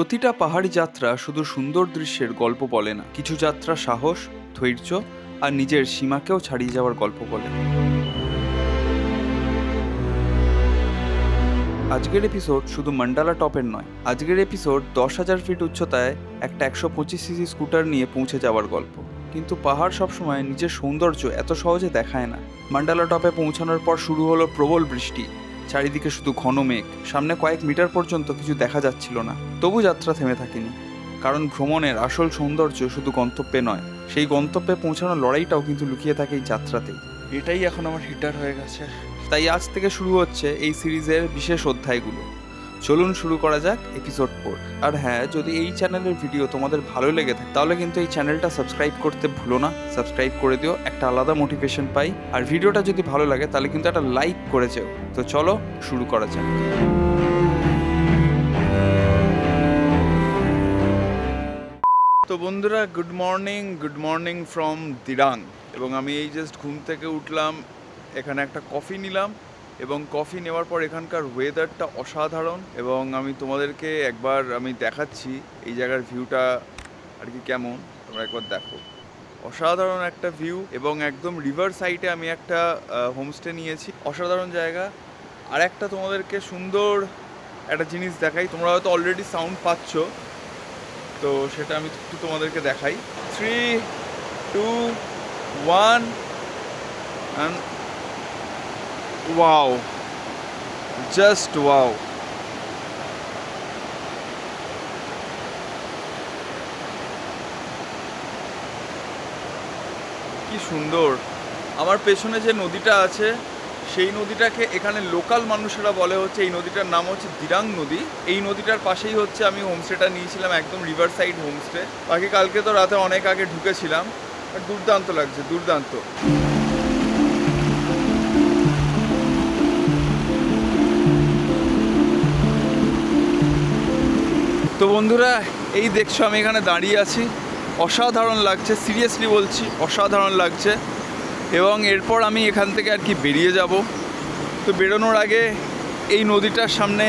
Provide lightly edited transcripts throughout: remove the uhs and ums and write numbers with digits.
প্রতিটা পাহাড়ি যাত্রা শুধু সুন্দর দৃশ্যের গল্প বলে না, কিছু যাত্রা সাহস, ধৈর্য আর নিজের সীমাকেও ছাড়িয়ে যাওয়ার গল্প বলে। আজকের এপিসোড শুধু মান্ডালা টপের নয়, আজকের এপিসোড 10,000 ফিট উচ্চতায় একটা 125 সিসি স্কুটার নিয়ে পৌঁছে যাওয়ার গল্প। কিন্তু পাহাড় সবসময় নিজের সৌন্দর্য এত সহজে দেখায় না। মান্ডালা টপে পৌঁছানোর পর শুরু হলো প্রবল বৃষ্টি, চারিদিকে শুধু ঘন মেঘ, সামনে কয়েক মিটার পর্যন্ত কিছু দেখা যাচ্ছিল না। তবু যাত্রা থেমে থাকেনি, কারণ ভ্রমণের আসল সৌন্দর্য শুধু গন্তব্যে নয়, সেই গন্তব্যে পৌঁছানোর লড়াইটাও কিন্তু লুকিয়ে থাকে এই যাত্রাতেই। এটাই এখন আমার হিটার হয়ে গেছে। তাই আজ থেকে শুরু হচ্ছে এই সিরিজের বিশেষ অধ্যায়গুলো। চলুন শুরু করা যাক এপিসোড 4। আর হ্যাঁ, যদি এই চ্যানেলের ভিডিও তোমাদের ভালো লেগে থাকে তাহলে কিন্তু এই চ্যানেলটা সাবস্ক্রাইব করতে ভুলো না। সাবস্ক্রাইব করে দিও, একটা আলাদা মোটিভেশন পাই। আর ভিডিওটা যদি ভালো লাগে তাহলে কিন্তু একটা লাইক করে যেও। তো চলো শুরু করা যাক। তো বন্ধুরা, গুড মর্নিং ফ্রম দিরাং। এবং আমি এই জাস্ট ঘুম থেকে উঠলাম, এখানে একটা কফি নিলাম এবং কফি নেওয়ার পর এখানকার ওয়েদারটা অসাধারণ। এবং আমি তোমাদেরকে একবার দেখাচ্ছি এই জায়গার ভিউটা আর কি কেমন, তোমরা একবার দেখো। অসাধারণ একটা ভিউ এবং একদম রিভার সাইডে আমি একটা হোমস্টে নিয়েছি, অসাধারণ জায়গা। আর একটা তোমাদেরকে সুন্দর একটা জিনিস দেখাই, তোমরা হয়তো অলরেডি সাউন্ড পাচ্ছ, তো সেটা আমি একটু তোমাদেরকে দেখাই। 3, 2, 1 and wow, just wow. কি সুন্দর। আমার পেছনে যে নদীটা আছে সেই নদীটাকে এখানে লোকাল মানুষেরা বলে হচ্ছে, এই নদীটার নাম হচ্ছে দিরাং নদী। এই নদীটার পাশেই হচ্ছে আমি হোমস্টেটা নিয়েছিলাম, একদম রিভার সাইড হোমস্টে। বাকি কালকে তো রাতে অনেক আগে ঢুকেছিলাম, আর দুর্দান্ত লাগছে, দুর্দান্ত। তো বন্ধুরা, এই দেখছো আমি এখানে দাঁড়িয়ে আছি, অসাধারণ লাগছে, সিরিয়াসলি বলছি অসাধারণ লাগছে। এবং এরপর আমি এখান থেকে আর কি বেরিয়ে যাব। তো বেরোনোর আগে এই নদীটার সামনে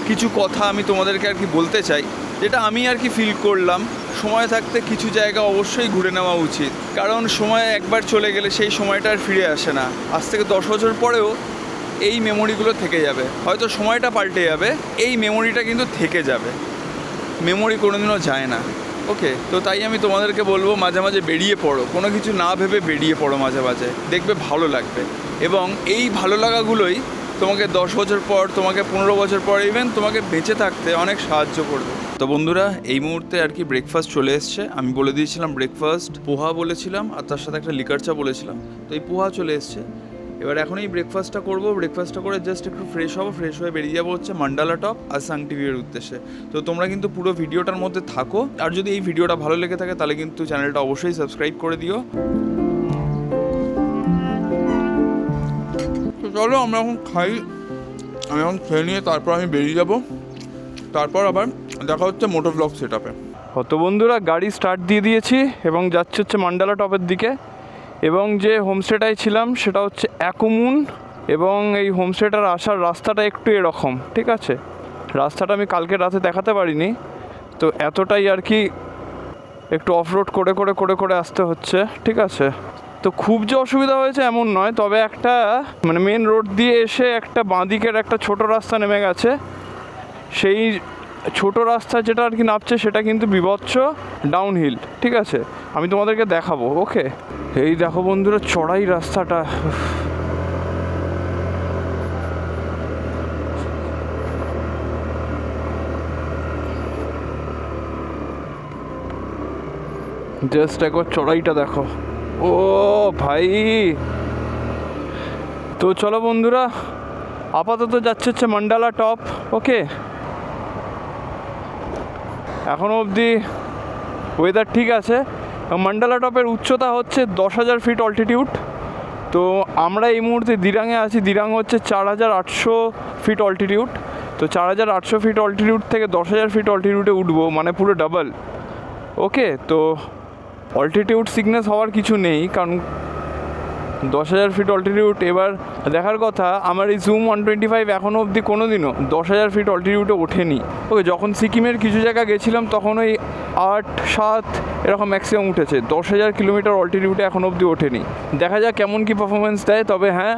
কিছু কথা আমি তোমাদেরকে আর কি বলতে চাই, যেটা আমি আর কি ফিল করলাম। সময় থাকতে কিছু জায়গা অবশ্যই ঘুরে নেওয়া উচিত, কারণ সময় একবার চলে গেলে সেই সময়টা আর ফিরে আসে না। আজ থেকে 10 বছর পরেও এই মেমোরিগুলো থেকে যাবে। হয়তো সময়টা পাল্টে যাবে, এই মেমোরিটা কিন্তু থেকে যাবে। মেমোরি কোনোদিনও যায় না। ওকে, তো তাই আমি তোমাদেরকে বলবো, মাঝে মাঝে বেরিয়ে পড়ো, কোনো কিছু না ভেবে বেরিয়ে পড়ো মাঝে মাঝে, দেখবে ভালো লাগবে। এবং এই ভালো লাগাগুলোই তোমাকে 10 বছর পর, তোমাকে 15 বছর পর, ইভেন তোমাকে বেঁচে থাকতে অনেক সাহায্য করবে। তো বন্ধুরা, এই মুহূর্তে আর কি ব্রেকফাস্ট চলে এসছে। আমি বলে দিয়েছিলাম ব্রেকফাস্ট পোহা বলেছিলাম, আর তার সাথে একটা লিকার চা বলেছিলাম। তো এই পোহা চলে এসছে। এবার এখন এই ব্রেকফাস্টটা করবো, ব্রেকফাস্টটা করে জাস্ট একটু ফ্রেশ হবো, ফ্রেশ হয়ে বেরিয়ে যাবো হচ্ছে মান্ডালা টপ আর সাংটি ভিউয়ের উদ্দেশ্যে। তো তোমরা কিন্তু পুরো ভিডিওটার মধ্যে থাকো, আর যদি এই ভিডিওটা ভালো লেগে থাকে তাহলে কিন্তু চ্যানেলটা অবশ্যই সাবস্ক্রাইব করে দিও। তো চলো আমরা এখন খাই, আমি এখন খেয়ে নিয়ে তারপর আমি বেরিয়ে যাব, তারপর আবার দেখা হচ্ছে মোটো ব্লগ সেট আপে। তো বন্ধুরা, গাড়ি স্টার্ট দিয়ে দিয়েছি এবং যাচ্ছে হচ্ছে মান্ডালা টপের দিকে। এবং যে হোমস্টেটায় ছিলাম সেটা হচ্ছে অ্যাকুমুন। এবং এই হোমস্টেটার আসার রাস্তাটা একটু এরকম, ঠিক আছে? রাস্তাটা আমি কালকে রাতে দেখাতে পারিনি, তো এতটাই আর কি একটু অফ রোড করে করে করে করে আসতে হচ্ছে, ঠিক আছে? তো খুব যে অসুবিধা হয়েছে এমন নয়, তবে একটা মেন রোড দিয়ে এসে একটা বাঁদিকের একটা ছোট রাস্তা নেমে গেছে। সেই ছোট রাস্তা যেটা আর কি নামছে সেটা কিন্তু বিভৎস ডাউনহিল, ঠিক আছে? আমি তোমাদেরকে দেখাবো। ওকে, এই দেখো বন্ধুরা, চড়াই রাস্তাটা। জাস্ট একবার চড়াইটা দেখো, ও ভাই। তো চলো বন্ধুরা, আপাতত যাচ্ছে হচ্ছে মান্ডালা টপ। ওকে, এখনও অবধি ওয়েদার ঠিক আছে। মান্ডালা টপের উচ্চতা হচ্ছে 10,000 ফিট অল্টিটিউড। তো আমরা এই মুহূর্তে দিরাঙে আছি, দিরাং হচ্ছে 4,800 ফিট অল্টিটিউড। তো 4,800 ফিট অল্টিটিউড থেকে 10,000 ফিট অল্টিটিউডে উঠবো, মানে পুরো ডাবল। ওকে, তো অল্টিটিউড সিকনেস হওয়ার কিছু নেই, কারণ 10,000 ফিট অল্টিটিউড। এবার দেখার কথা, আমার এই জুম 125 এখনও অবধি কোনো দিনও 10,000 ফিট অল্টিটিউডে ওঠেনি। ওকে, যখন সিকিমের কিছু জায়গা গেছিলাম তখন ওই 8-7 এরকম ম্যাক্সিমাম উঠেছে, 10,000 কিলোমিটার অল্টিটিউডে এখনও অবধি ওঠেনি। দেখা যাক কেমন কী পারফরমেন্স দেয়। তবে হ্যাঁ,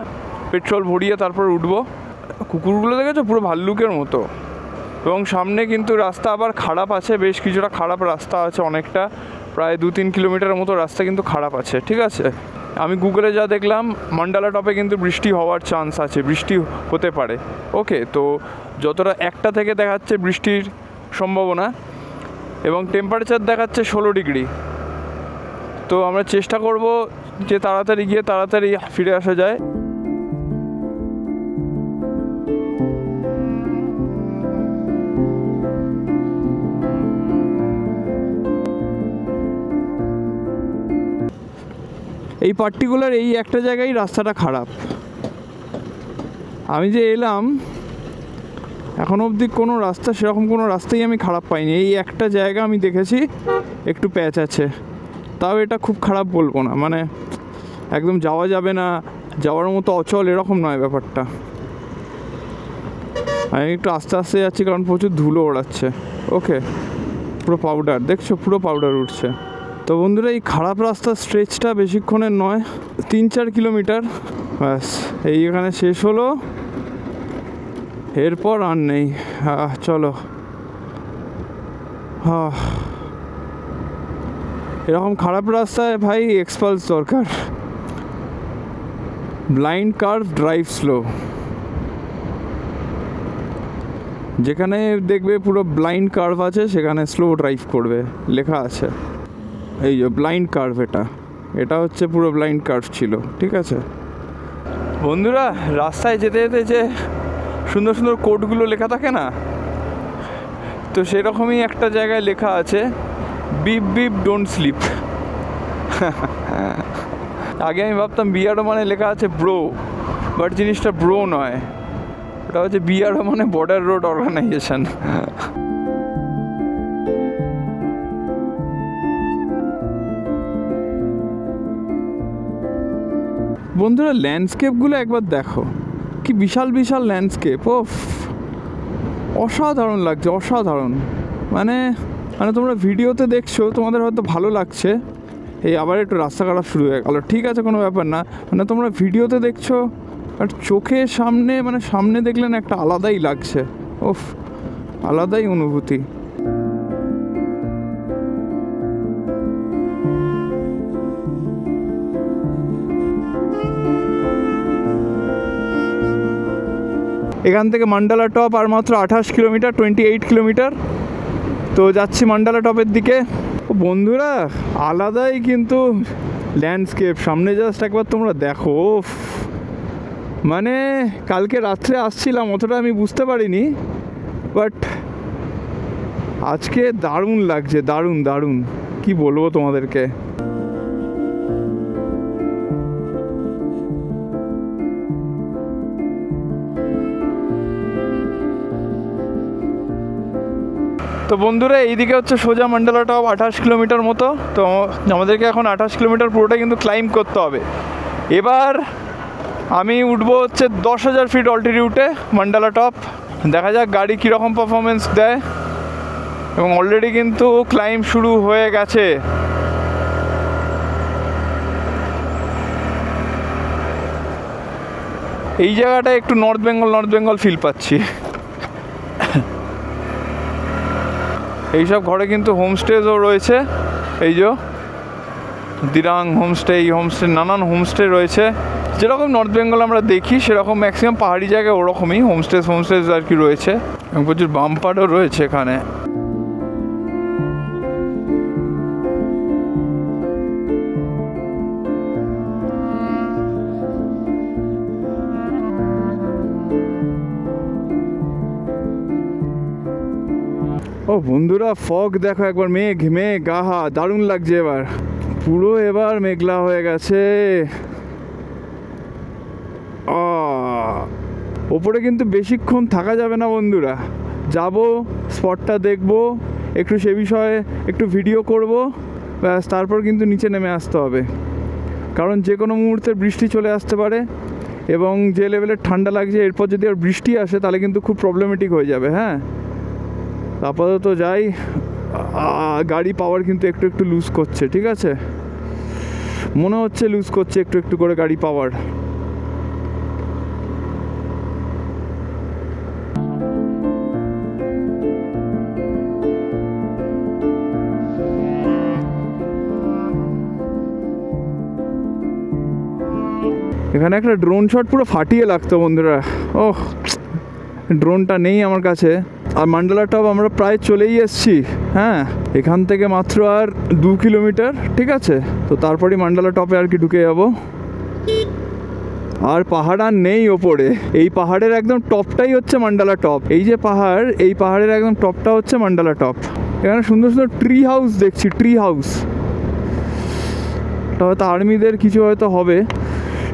পেট্রোল ভরিয়ে তারপর উঠবো। কুকুরগুলো দেখেছো, পুরো ভাল্লুকের মতো। এবং সামনে কিন্তু রাস্তা আবার খারাপ আছে, বেশ কিছুটা খারাপ রাস্তা আছে, অনেকটা, প্রায় 2-3 কিলোমিটারের মতো রাস্তা কিন্তু খারাপ আছে। ঠিক আছে, আমি গুগলে যা দেখলাম মান্ডালা টপে কিন্তু বৃষ্টি হওয়ার চান্স আছে, বৃষ্টি হতে পারে। ওকে, তো যতটা 1টা থেকে দেখাচ্ছে বৃষ্টির সম্ভাবনা, এবং টেম্পারেচার দেখাচ্ছে 16 ডিগ্রি। তো আমরা চেষ্টা করব যে তাড়াতাড়ি গিয়ে তাড়াতাড়ি ফিরে আসা যায়। এই পার্টিকুলার এই একটা জায়গায় রাস্তাটা খারাপ। আমি যে এলাম এখনও অবধি কোনো রাস্তা, সেরকম কোনো রাস্তাই আমি খারাপ পাইনি। এই একটা জায়গা আমি দেখেছি একটু প্যাচ আছে, তাও এটা খুব খারাপ বলবো না, মানে একদম যাওয়া যাবে না, যাওয়ার মতো অচল এরকম নয় ব্যাপারটা। আমি একটু আস্তে আস্তে যাচ্ছি কারণ প্রচুর ধুলো ওড়াচ্ছে। ওকে, পুরো পাউডার দেখছো, পুরো পাউডার উঠছে। তো বন্ধুরা, এই খারাপ রাস্তার স্ট্রেচটা বেশিক্ষণের নয়, 3-4 কিলোমিটার ব্যাস, এই এখানে শেষ হলো, এরপর আর নেই। চলো, এরকম খারাপ রাস্তায় ভাই এক্সপালস দরকার। Blind curve, drive slow. যেখানে দেখবে পুরো ব্লাইন্ড কার্ভ আছে সেখানে স্লো ড্রাইভ করবে লেখা আছে। এই যে ব্লাইন্ড কার্ভ, এটা হচ্ছে পুরো ব্লাইন্ড কার্ভ ছিল। ঠিক আছে বন্ধুরা, রাস্তায় যেতে যেতে যে সুন্দর সুন্দর কোডগুলো লেখা থাকে না, তো সেরকমই একটা জায়গায় লেখা আছে, বিপ বিপ ডোন্ট স্লিপ। আগে আমি ভাবতাম বিআরও মানে লেখা আছে ব্রো, বাট জিনিসটা ব্রো নয়, ওটা হচ্ছে বিআরও মানে বর্ডার রোড অর্গানাইজেশন। বন্ধুরা, ল্যান্ডস্কেপগুলো একবার দেখো, কি বিশাল বিশাল ল্যান্ডস্কেপ। ও অসাধারণ লাগছে, অসাধারণ। মানে তোমরা ভিডিওতে দেখছো, তোমাদের হয়তো ভালো লাগছে। এই আবার একটু রাস্তা খারাপ শুরু হয়ে গেল, ঠিক আছে কোনো ব্যাপার না। মানে তোমরা ভিডিওতে দেখছো, আর চোখের সামনে, মানে সামনে দেখলে না একটা আলাদাই লাগছে। ওফ, আলাদাই অনুভূতি। এখান থেকে মান্ডালা টপ আর মাত্র 28 কিলোমিটার, 28 কিলোমিটার। তো যাচ্ছি মান্ডালা টপের দিকে। বন্ধুরা, আলাদাই কিন্তু ল্যান্ডস্কেপ, সামনে জাস্ট একবার তোমরা দেখো। মানে কালকে রাত্রে আসছিলাম, অতটা আমি বুঝতে পারিনি, বাট আজকে দারুণ লাগছে, দারুণ দারুণ, কি বলবো তোমাদেরকে। তো বন্ধুরা, এইদিকে হচ্ছে সোজা মান্ডালা টপ, 28 কিলোমিটার মতো। তো আমাদেরকে এখন 28 কিলোমিটার পুরোটা কিন্তু ক্লাইম্ব করতে হবে। এবার আমি উঠবো হচ্ছে 10,000 ফিট অল্টিটিউডে মান্ডালা টপ। দেখা যাক গাড়ি কীরকম পারফরমেন্স দেয়। এবং অলরেডি কিন্তু ক্লাইম্ব শুরু হয়ে গেছে। এই জায়গাটা একটু নর্থ বেঙ্গল ফিল পাচ্ছি। এইসব ঘরে কিন্তু হোমস্টেজও রয়েছে, এই যে দিরাং হোমস্টে, এই হোমস্টে, নানান হোমস্টে রয়েছে। যেরকম নর্থ বেঙ্গল আমরা দেখি সেরকম ম্যাক্সিমাম পাহাড়ি জায়গায় ওরকমই হোমস্টেজ আর কি রয়েছে, এবং প্রচুর বাম্পারও রয়েছে এখানে। ও বন্ধুরা, ফগ দেখো একবার, মেঘ, আহা দারুণ লাগছে। এবার পুরো এবার মেঘলা হয়ে গেছে। ওপরে কিন্তু বেশিক্ষণ থাকা যাবে না বন্ধুরা, যাব, স্পটটা দেখব, একটু সে বিষয়ে একটু ভিডিও করব, ব্যাস তারপর কিন্তু নিচে নেমে আসতে হবে। কারণ যে কোনো মুহূর্তে বৃষ্টি চলে আসতে পারে, এবং যে লেভেলের ঠান্ডা লাগছে এরপর যদি আর বৃষ্টি আসে তাহলে কিন্তু খুব প্রবলেমেটিক হয়ে যাবে। হ্যাঁ, আপাতত যাই। গাড়ি পাওয়ার কিন্তু একটু একটু লুজ করছে, ঠিক আছে, মনে হচ্ছে লুজ করছে একটু একটু করে গাড়ি পাওয়ার। এখানে একটা ড্রোন শট পুরো ফাটিয়ে লাগতো বন্ধুরা। ওহ, ড্রোনটা নেই আমার কাছে। আর মান্ডালা টপ আমরা প্রায় চলেই এসেছি। হ্যাঁ, এখান থেকে মাত্র আর 2 কিলোমিটার, ঠিক আছে। তো তারপরেই মান্ডালা টপে আর কি ঢুকে যাব। আর পাহাড় আর নেই ওপরে, এই পাহাড়ের একদম টপটাই হচ্ছে মান্ডালা টপ। এই যে পাহাড়, এই পাহাড়ের একদম টপটা হচ্ছে মান্ডালা টপ। এখানে সুন্দর সুন্দর ট্রি হাউস দেখছি, ট্রি হাউস। এটা হয়তো আর্মিদের কিছু হয়তো হবে।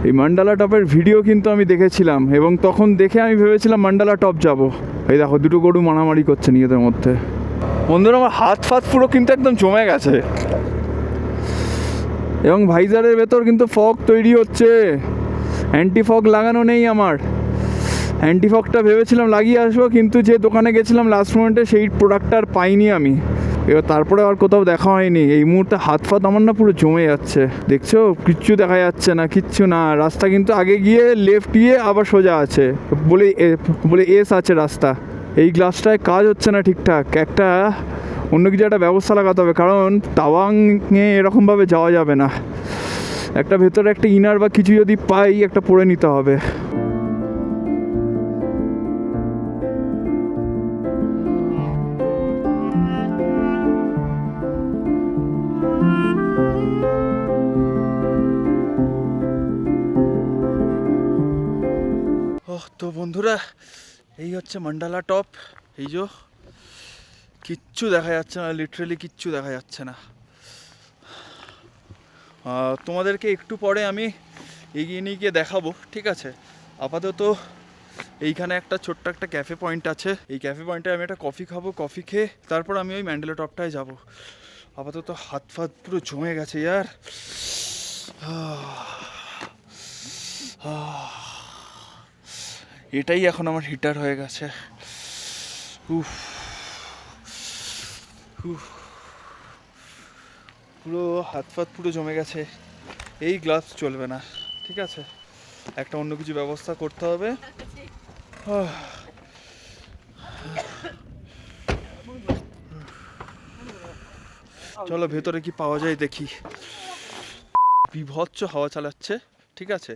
এই মান্ডালা টপের ভিডিও কিন্তু আমি দেখেছিলাম, এবং তখন দেখে আমি ভেবেছিলাম মান্ডালা টপ যাব। এই দেখো, দুটো গরু মারামারি করছে নিজেদের মধ্যে। বন্ধুরা, আমার হাত ফাত পুরো কিন্তু একদম জমে গেছে, এবং ভাইজারের ভেতর কিন্তু ফগ তৈরি হচ্ছে। অ্যান্টি ফগ লাগানো নেই আমার। অ্যান্টি ফগটা ভেবেছিলাম লাগিয়ে আসবো, কিন্তু যে দোকানে গেছিলাম লাস্ট মোমেন্টে সেই প্রোডাক্টটা আর পাইনি আমি। এবার তারপরে আর কোথাও দেখা হয়নি। এই মুহূর্তে হাত ফাত আমার না পুরো জমে যাচ্ছে, দেখছো, কিচ্ছু দেখা যাচ্ছে না, কিচ্ছু না। রাস্তা কিন্তু আগে গিয়ে লেফট গিয়ে আবার সোজা আছে, বলে এস আছে রাস্তা। এই গ্লাসটায় কাজ হচ্ছে না ঠিকঠাক। একটা অন্য কিছু একটা ব্যবস্থা লাগাতে হবে, কারণ তাওয়াংয়ে এরকমভাবে যাওয়া যাবে না। একটা ভেতরে একটা ইনার বা কিছু যদি পাই, একটা পরে নিতে হবে। তো বন্ধুরা, এই হচ্ছে মান্ডালা টপ। এই যে কিচ্ছু দেখা যাচ্ছে না, লিটারেলি কিচ্ছু দেখা যাচ্ছে না। তোমাদেরকে একটু পরে আমি এগিয়ে নিয়ে গিয়ে দেখাবো, ঠিক আছে। আপাতত এইখানে একটা ছোট্ট একটা ক্যাফে পয়েন্ট আছে। এই ক্যাফে পয়েন্টে আমি একটা কফি খাবো, কফি খেয়ে তারপর আমি ওই মান্ডালা টপটায় যাব। আপাতত হাত ফাত পুরো জমে গেছে ইয়ার। এটাই এখন আমার হিটার হয়ে গেছে। উফ, পুরো হাত ফাত পুরো জমে গেছে। এই গ্লাস চলবে না, ঠিক আছে, একটা অন্য কিছু ব্যবস্থা করতে হবে। চলো ভেতরে কি পাওয়া যায় দেখি। বিভৎস হাওয়া চালাচ্ছে, ঠিক আছে।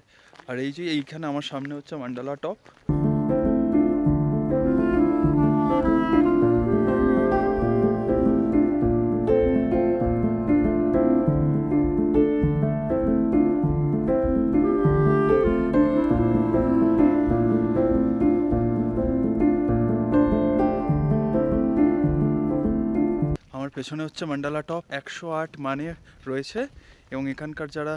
আর এই যে এইখানে আমার সামনে হচ্ছে মান্ডালা টপ। আমার পেছনে হচ্ছে মান্ডালা টপ। 108 মানে রয়েছে, এবং এখানকার যারা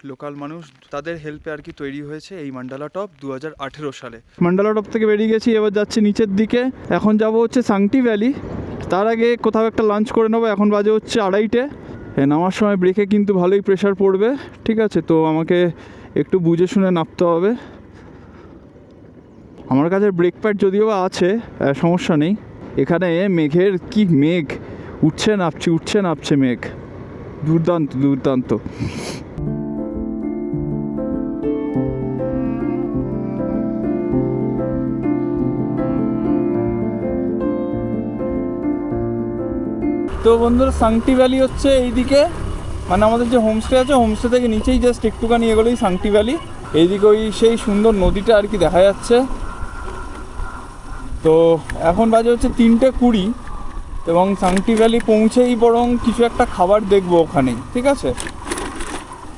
লোকাল মানুষ তাদের হেল্পে আর কি তৈরি হয়েছে এই মান্ডালা টপ 2018 সালে। মান্ডালা টপ থেকে বেরিয়ে গেছি, এবার যাচ্ছি নিচের দিকে। এখন যাব হচ্ছে সাংটি ভ্যালি। তার আগে কোথাও একটা লাঞ্চ করে নেবো। এখন বাজে হচ্ছে 2:30। নামার সময় ব্রেকে কিন্তু ভালোই প্রেশার পড়বে, ঠিক আছে। তো আমাকে একটু বুঝে শুনে নামতে হবে। আমার কাছে ব্রেক প্যাড যদিও বা আছে, সমস্যা নেই। এখানে মেঘের কি মেঘ, উঠছে নামছে মেঘ, দুর্দান্ত দুর্দান্ত। তো বন্ধুরা, সাংটি ভ্যালি হচ্ছে এইদিকে, মানে আমাদের যে হোমস্টে আছে, হোমস্টে থেকে নিচেই জাস্ট একটুখানি এগোলেই সাংটি ভ্যালি। এইদিকে ওই সেই সুন্দর নদীটা আর কি দেখা যাচ্ছে। তো এখন বাজে হচ্ছে 3:20, এবং সাংটি ভ্যালি পৌঁছেই বরং কিছু একটা খাবার দেখবো ওখানেই, ঠিক আছে।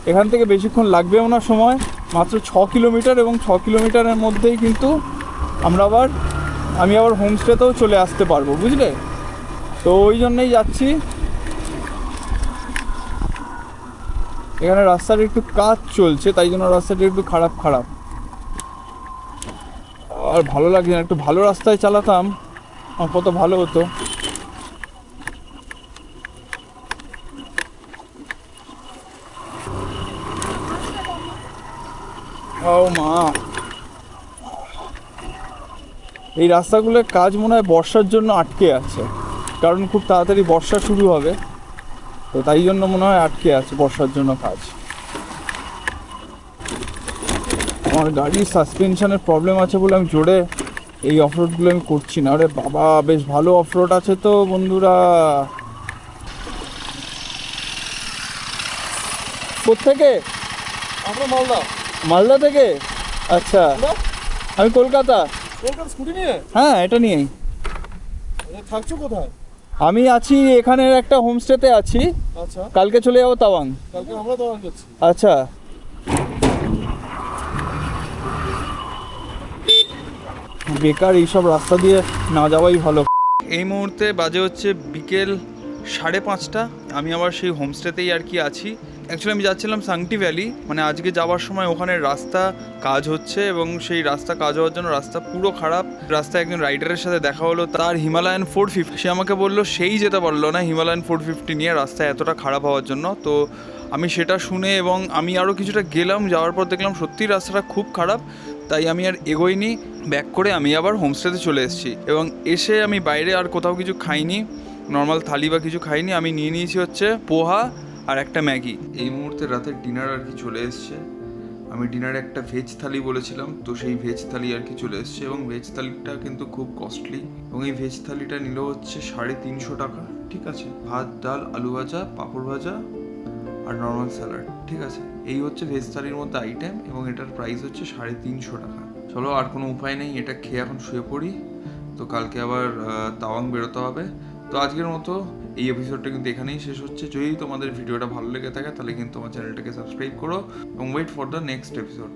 এখান থেকে বেশিক্ষণ লাগবেও না সময়, মাত্র 6 কিলোমিটার, এবং 6 কিলোমিটারের মধ্যেই কিন্তু আমি আবার হোমস্টেতেও চলে আসতে পারবো, বুঝলে। তো ওই জন্যই যাচ্ছি। এখানে রাস্তাটা একটু কাজ চলছে, তাই জন্য রাস্তাটা একটু খারাপ। আর ভালো লাগছে না, একটু ভালো রাস্তায় চালাতাম আর কত ভালো হতো। ও মা, এই রাস্তাগুলোর কাজ মনে হয় বর্ষার জন্য আটকে আছে, কারণ খুব তাড়াতাড়ি বর্ষা শুরু হবে, তো তাই জন্য মনে হয় আটকে আছে বর্ষার জন্য কাজ। আমার গাড়ির সাসপেনশনের প্রবলেম আছে বলে আমি জোরে এই অফরোডগুলো আমি করছি না। আরে বাবা, বেশ ভালো অফরোড আছে তো বন্ধুরা। কোত্থেকে? আমরা মালদা। মালদা থেকে? আচ্ছা, আমি কলকাতা। কলকাতা স্কুটি নিয়ে? হ্যাঁ, এটা নিয়েই। থাকছো কোথায়? আমি আছি এখানের একটা হোমস্টেতে আছি। আচ্ছা, কালকে চলে যাবো তাওয়াং। কালকে আমরা তো যাচ্ছি। আচ্ছা, বেকার এইসব রাস্তা দিয়ে না যাওয়াই ভালো। এই মুহূর্তে বাজে হচ্ছে বিকেল 5:30। আমি আবার সেই হোমস্টেতেই আর কি আছি। অ্যাকচুয়ালি আমি যাচ্ছিলাম সাংটি ভ্যালি, মানে আজকে যাওয়ার সময় ওখানে রাস্তা কাজ হচ্ছে এবং সেই রাস্তা কাজ হওয়ার জন্য রাস্তা পুরো খারাপ। রাস্তায় একজন রাইডারের সাথে দেখা হলো, তার হিমালয়ান 450, সে আমাকে বললো সেই যেতে পারলো না হিমালয়ান 450 নিয়ে, রাস্তা এতটা খারাপ হওয়ার জন্য। তো আমি সেটা শুনে এবং আমি আরও কিছুটা গেলাম, যাওয়ার পর দেখলাম সত্যিই রাস্তাটা খুব খারাপ। তাই আমি আর এগোইনি, ব্যাক করে আমি আবার হোমস্টেতে চলে এসেছি। এবং এসে আমি বাইরে আর কোথাও কিছু খাইনি, নর্মাল থালি বা কিছু খাইনি। আমি নিয়ে নিয়েছি হচ্ছে পোহা আর একটা ম্যাগি। এই মুহূর্তে রাতের ডিনার আর কি চলে এসছে। আমি ডিনারে একটা ভেজ থালি বলেছিলাম, তো সেই ভেজ থালি আর কি চলে এসছে। এবং ভেজ থালিটা কিন্তু খুব কস্টলি, এবং এই ভেজ থালিটা নিল হচ্ছে 350 টাকা। ঠিক আছে, ভাত, ডাল, আলু ভাজা, পাঁপড় ভাজা আর নর্মাল স্যালাড। ঠিক আছে, এই হচ্ছে ভেজ থালির মধ্যে আইটেম, এবং এটার প্রাইস হচ্ছে 350 টাকা। চলো, আর কোনো উপায় নেই, এটা খেয়ে এখন শুয়ে পড়ি। তো কালকে আবার তাওয়াং বেরোতে হবে। তো আজকের মতো এই এপিসোডটা কিন্তু এখানেই শেষ হচ্ছে। যদি তোমাদের ভিডিওটা ভালো লেগে থাকে তাহলে কিন্তু আমার চ্যানেলটাকে সাবস্ক্রাইব করো এবং wait for the next episode.